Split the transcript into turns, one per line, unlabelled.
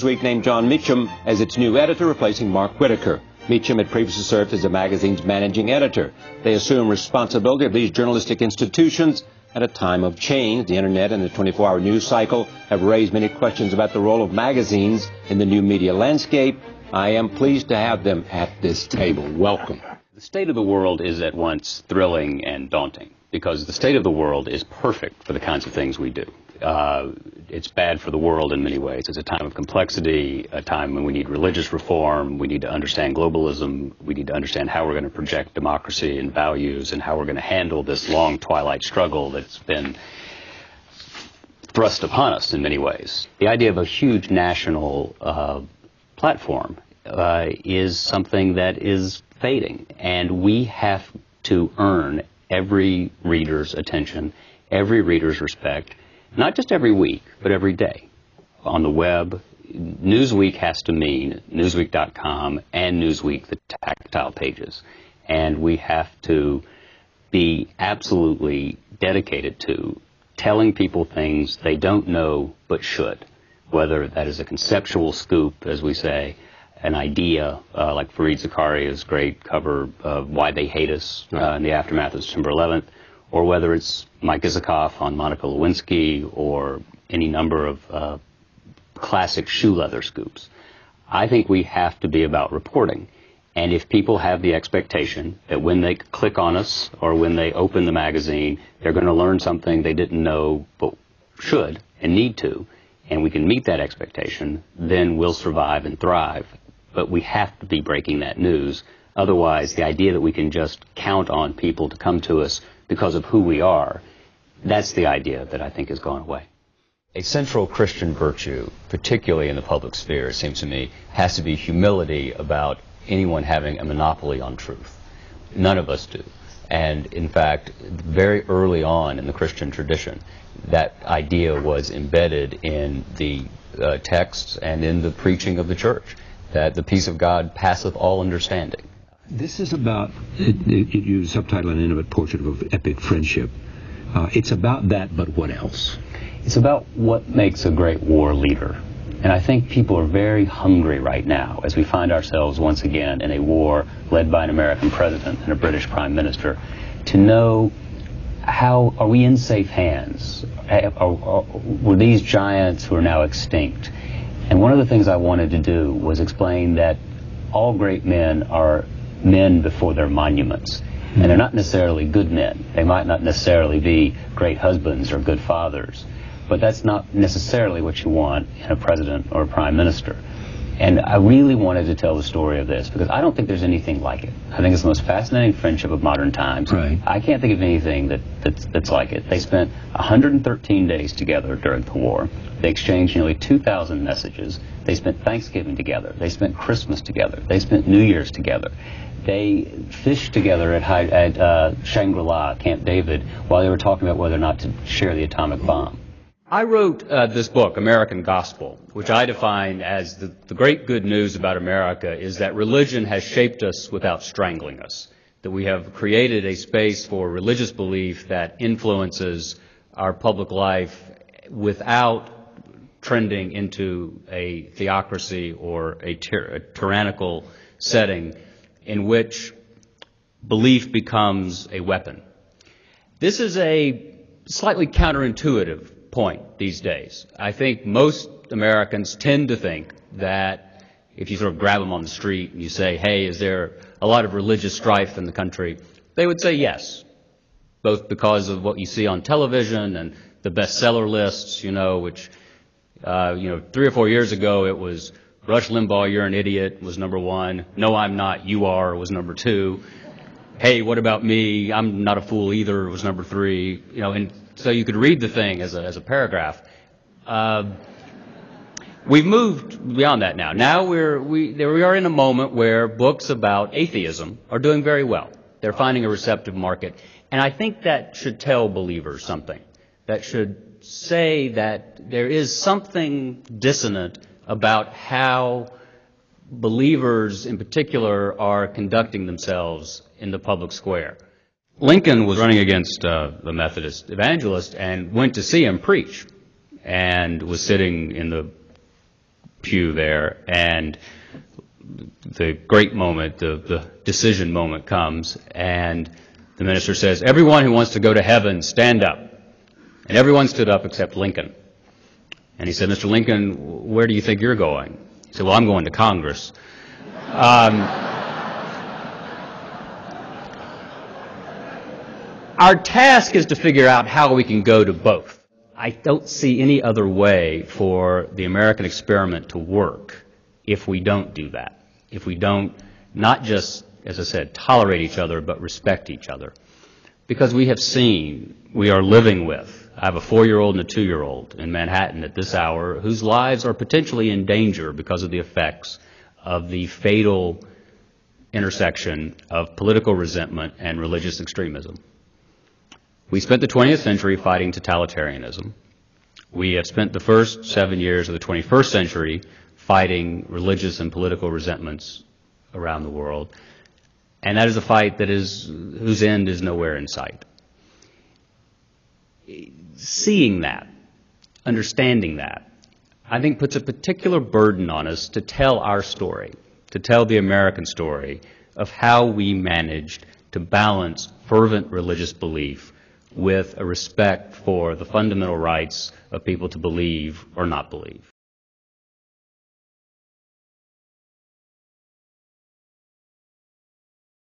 Newsweek named Jon Meacham as its new editor, replacing Mark Whitaker. Meacham had previously served as the magazine's managing editor. They assume responsibility of these journalistic institutions at a time of change. The internet and the 24-hour news cycle have raised many questions about the role of magazines in the new media landscape. I am pleased to have them at this table. Welcome.
The state of the world is at once thrilling and daunting, because the state of the world is perfect for the kinds of things we do. It's bad for the world in many ways. It's a time of complexity, a time when we need religious reform, we need to understand globalism, we need to understand how we're going to project democracy and values, and how we're going to handle this long twilight struggle that's been thrust upon us in many ways. The idea of a huge national platform is something that is fading, and we have to earn every reader's attention, every reader's respect, not just every week, but every day. On the web, Newsweek has to mean Newsweek.com and Newsweek, the tactile pages. And we have to be absolutely dedicated to telling people things they don't know but should, whether that is a conceptual scoop, as we say, an idea, like Fareed Zakaria's great cover of Why They Hate Us in the aftermath of September 11th, or whether it's Mike Isikoff on Monica Lewinsky, or any number of classic shoe leather scoops. I think we have to be about reporting. And if people have the expectation that when they click on us or when they open the magazine, they're going to learn something they didn't know but should and need to, and we can meet that expectation, then we'll survive and thrive. But we have to be breaking that news. Otherwise, the idea that we can just count on people to come to us because of who we are, that's the idea that I think has gone away.
A central Christian virtue, particularly in the public sphere, it seems to me, has to be humility about anyone having a monopoly on truth. None of us do. And in fact, very early on in the Christian tradition, that idea was embedded in the texts and in the preaching of the church, that the peace of God passeth all understanding.
This is about, you subtitle an intimate portrait of epic friendship. It's about that, but what else?
It's about what makes a great war leader. And I think people are very hungry right now as we find ourselves once again in a war led by an American president and a British prime minister, to know how are we in safe hands? Were these giants who are now extinct? And one of the things I wanted to do was explain that all great men are men before their monuments. And they're not necessarily good men. They might not necessarily be great husbands or good fathers. But that's not necessarily what you want in a president or a prime minister. And I really wanted to tell the story of this because I don't think there's anything like it. I think it's the most fascinating friendship of modern times.
Right.
I can't think of anything that's like it. They spent 113 days together during the war. They exchanged nearly 2,000 messages. They spent Thanksgiving together. They spent Christmas together. They spent New Year's together. They fished together at Shangri-La, Camp David, while they were talking about whether or not to share the atomic bomb. I wrote this book, American Gospel, which I define as the great good news about America is that religion has shaped us without strangling us, that we have created a space for religious belief that influences our public life without trending into a theocracy or a tyrannical setting in which belief becomes a weapon. This is a slightly counterintuitive point these days. I think most Americans tend to think that if you sort of grab them on the street and you say, hey, is there a lot of religious strife in the country? They would say yes, both because of what you see on television and the bestseller lists, which 3 or 4 years ago it was Rush Limbaugh, you're an idiot, was number 1. No, I'm not, you are, was number 2. Hey, what about me? I'm not a fool either, was number 3. And so you could read the thing as a paragraph. We've moved beyond that now. Now we are in a moment where books about atheism are doing very well. They're finding a receptive market. And I think that should tell believers something. That should say that there is something dissonant about how believers in particular are conducting themselves in the public square. Lincoln was running against the Methodist evangelist and went to see him preach and was sitting in the
pew there, and the great moment, the decision moment comes, and the minister says, "Everyone who wants to go to heaven, stand up." And everyone stood up except Lincoln. And he said, "Mr. Lincoln, where do you think you're going?" He said, "Well, I'm going to Congress." Our task is to figure out how we can go to both. I don't see any other way for the American experiment to work if we don't do that. If we don't not just, as I said, tolerate each other, but respect each other. Because we have seen, we are living with, I have a 4-year-old and a 2-year-old in Manhattan at this hour whose lives are potentially in danger because of the effects of the fatal intersection of political resentment and religious extremism. We spent the 20th century fighting totalitarianism. We have spent the first 7 years of the 21st century fighting religious and political resentments around the world. And that is a fight that whose end is nowhere in sight. Seeing that, understanding that, I think puts a particular burden on us to tell our story, to tell the American story of how we managed to balance fervent religious belief with a respect for the fundamental rights of people to believe or not believe.